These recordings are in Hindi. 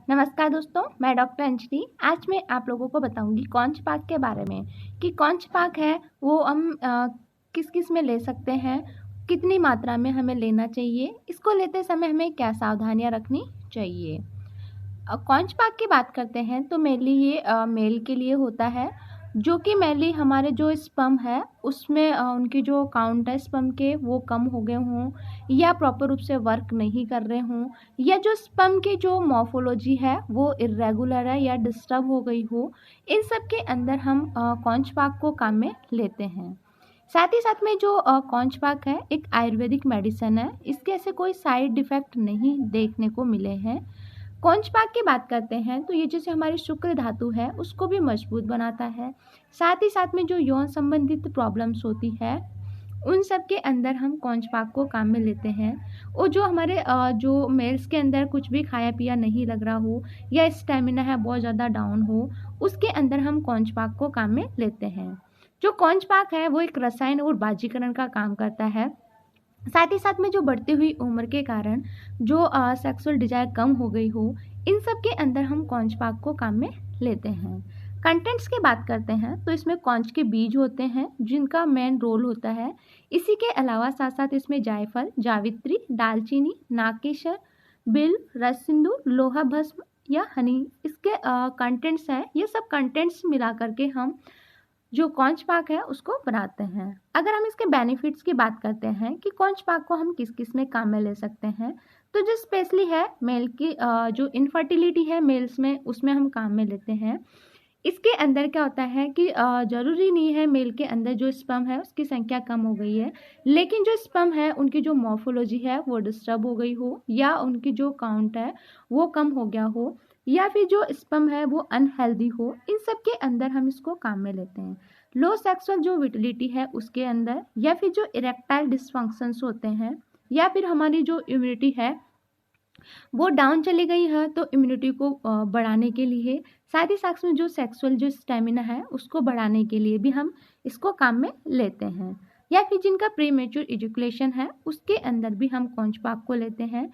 नमस्कार दोस्तों, मैं डॉक्टर अंजलि। आज मैं आप लोगों को बताऊंगी कौन पाक के बारे में कि कौन पाक है वो हम किस किस में ले सकते हैं, कितनी मात्रा में हमें लेना चाहिए, इसको लेते समय हमें क्या सावधानियां रखनी चाहिए। कौन पाक की बात करते हैं तो मेनली ये मेल के लिए होता है, जो कि मेनली हमारे जो स्पर्म है उसमें उनकी जो काउंट है स्पर्म के वो कम हो गए हों या प्रॉपर रूप से वर्क नहीं कर रहे हों, या जो स्पर्म की जो मॉर्फोलॉजी है वो इरेगुलर है या डिस्टर्ब हो गई हो। इन सब के अंदर हम कौन पाक को काम में लेते हैं। साथ ही साथ में जो कौन पाक है एक आयुर्वेदिक मेडिसिन है, इसके ऐसे कोई साइड इफेक्ट नहीं देखने को मिले हैं। कौच पाक की बात करते हैं तो ये जैसे हमारी शुक्र धातु है उसको भी मजबूत बनाता है। साथ ही साथ में जो यौन संबंधित प्रॉब्लम्स होती है उन सब के अंदर हम कौच पाक को काम में लेते हैं। और जो हमारे जो मेल्स के अंदर कुछ भी खाया पिया नहीं लग रहा हो या स्टेमिना है बहुत ज़्यादा डाउन हो, उसके अंदर हम कौच पाक को काम में लेते हैं। जो कौच पाक है वो एक रसायन और बाजीकरण का काम करता है। साथ ही साथ में जो बढ़ती हुई उम्र के कारण जो सेक्सुअल डिजायर कम हो गई हो, इन सब के अंदर हम कौच पाक को काम में लेते हैं। कंटेंट्स की बात करते हैं तो इसमें कौच के बीज होते हैं जिनका मेन रोल होता है। इसी के अलावा साथ साथ इसमें जायफल, जावित्री, दालचीनी, नागकेसर, बिल, रस सिंदूर, लोहा भस्म या हनी, इसके कंटेंट्स हैं। ये सब कंटेंट्स मिला करके हम जो कौच पाक है उसको बनाते हैं। अगर हम इसके बेनिफिट्स की बात करते हैं कि कौच पाक को हम किस किस में काम में ले सकते हैं, तो जो स्पेशली है मेल की जो इनफर्टिलिटी है मेल्स में, उसमें हम काम में लेते हैं। इसके अंदर क्या होता है कि ज़रूरी नहीं है मेल के अंदर जो स्पर्म है उसकी संख्या कम हो गई है, लेकिन जो स्पर्म है उनकी जो मॉर्फोलॉजी है वो डिस्टर्ब हो गई हो, या उनकी जो काउंट है वो कम हो गया हो, या फिर जो स्पर्म है वो अनहेल्दी हो। इन सब के अंदर हम इसको काम में लेते हैं। लो सेक्सुअल जो विटिलिटी है उसके अंदर, या फिर जो इरेक्टाइल डिसफंक्शंस होते हैं, या फिर हमारी जो इम्यूनिटी है वो डाउन चली गई है, तो इम्यूनिटी को बढ़ाने के लिए, साथ ही साथ में जो सेक्सुअल जो स्टेमिना है उसको बढ़ाने के लिए भी हम इसको काम में लेते हैं। या फिर जिनका प्री मेच्योर इजैकुलेशन है उसके अंदर भी हम कौच पाक को लेते हैं।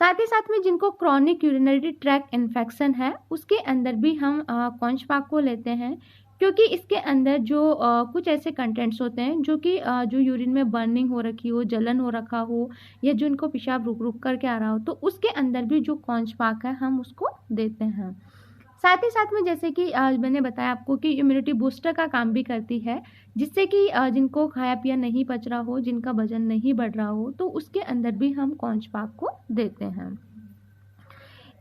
साथ ही साथ में जिनको क्रॉनिक यूरिनरी ट्रैक्ट इन्फेक्शन है उसके अंदर भी हम कौच पाक को लेते हैं, क्योंकि इसके अंदर जो कुछ ऐसे कंटेंट्स होते हैं जो कि जो यूरिन में बर्निंग हो रखी हो, जलन हो रखा हो, या जो इनको पेशाब रुक रुक करके आ रहा हो, तो उसके अंदर भी जो कौच पाक है हम उसको देते हैं। साथ ही साथ में जैसे कि मैंने बताया आपको कि इम्यूनिटी बूस्टर का काम भी करती है, जिससे कि जिनको खाया पिया नहीं पच रहा हो, जिनका वजन नहीं बढ़ रहा हो, तो उसके अंदर भी हम कौच पाक को देते हैं।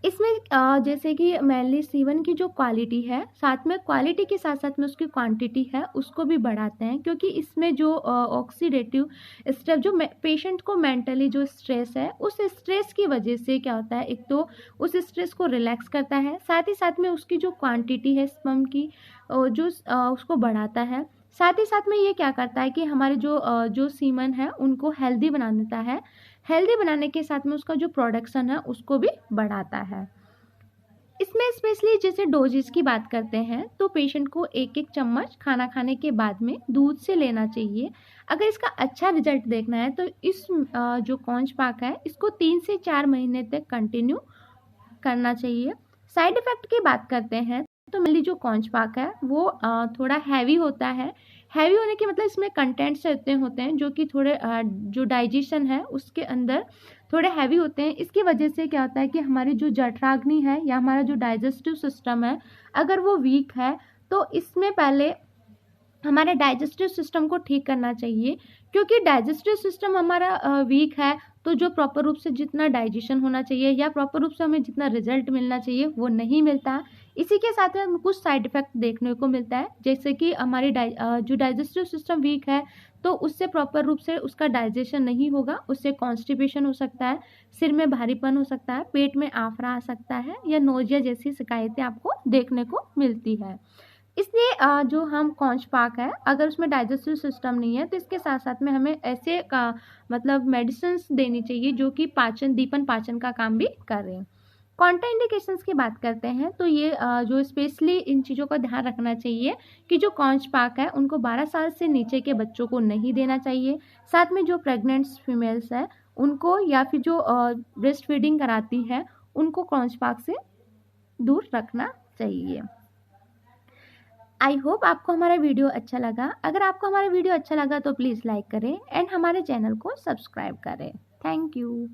इसमें जैसे कि मेनली सीवन की जो क्वालिटी है, साथ में क्वालिटी के साथ साथ में उसकी क्वांटिटी है उसको भी बढ़ाते हैं, क्योंकि इसमें जो ऑक्सीडेटिव स्ट्रेस जो पेशेंट को मेंटली जो स्ट्रेस है उस स्ट्रेस की वजह से क्या होता है, एक तो उस स्ट्रेस को रिलैक्स करता है, साथ ही साथ में उसकी जो क्वांटिटी है स्पर्म की जो उसको बढ़ाता है। साथ ही साथ में ये क्या करता है कि हमारे जो सीमन है उनको हेल्दी बना देता है। हेल्दी बनाने के साथ में उसका जो प्रोडक्शन है उसको भी बढ़ाता है। इसमें स्पेशली जैसे डोजेस की बात करते हैं तो पेशेंट को एक एक चम्मच खाना खाने के बाद में दूध से लेना चाहिए। अगर इसका अच्छा रिजल्ट देखना है तो इस जो कौच पाक है इसको 3 से 4 महीने तक कंटिन्यू करना चाहिए। साइड इफ़ेक्ट की बात करते हैं तो मेनली जो कौच पाक है वो थोड़ा हैवी होता है। हैवी होने के मतलब इसमें कंटेंट्स इतने होते हैं जो कि थोड़े जो डाइजेशन है उसके अंदर थोड़े हैवी होते हैं। इसकी वजह से क्या होता है कि हमारी जो जठराग्नि है या हमारा जो डाइजेस्टिव सिस्टम है अगर वो वीक है, तो इसमें पहले हमारे डाइजेस्टिव सिस्टम को ठीक करना चाहिए, क्योंकि डाइजेस्टिव सिस्टम हमारा वीक है तो जो प्रॉपर रूप से जितना डाइजेशन होना चाहिए या प्रॉपर रूप से हमें जितना रिजल्ट मिलना चाहिए वो नहीं मिलता। इसी के साथ में हमें कुछ साइड इफेक्ट देखने को मिलता है, जैसे कि हमारी जो डाइजेस्टिव सिस्टम वीक है तो उससे प्रॉपर रूप से उसका डाइजेशन नहीं होगा, उससे कॉन्स्टिपेशन हो सकता है, सिर में भारीपन हो सकता है, पेट में आफरा आ सकता है, या नोजिया जैसी शिकायतें आपको देखने को मिलती है। इसलिए जो हम कौच पाक है अगर उसमें डाइजेस्टिव सिस्टम नहीं है तो इसके साथ साथ में हमें ऐसे का मतलब मेडिसिन देनी चाहिए जो कि दीपन पाचन का काम भी कर रहे हैं। कॉन्ट्रा इंडिकेशंस की बात करते हैं तो ये जो स्पेशली इन चीज़ों का ध्यान रखना चाहिए कि जो कौच पाक है उनको 12 साल से नीचे के बच्चों को नहीं देना चाहिए। साथ में जो प्रेग्नेंट्स फीमेल्स है उनको, या फिर जो ब्रेस्ट फीडिंग कराती है उनको कौच पाक से दूर रखना चाहिए। आई होप आपको हमारा वीडियो अच्छा लगा। अगर आपको हमारा वीडियो अच्छा लगा तो प्लीज़ लाइक करें एंड हमारे चैनल को सब्सक्राइब करें। Thank you.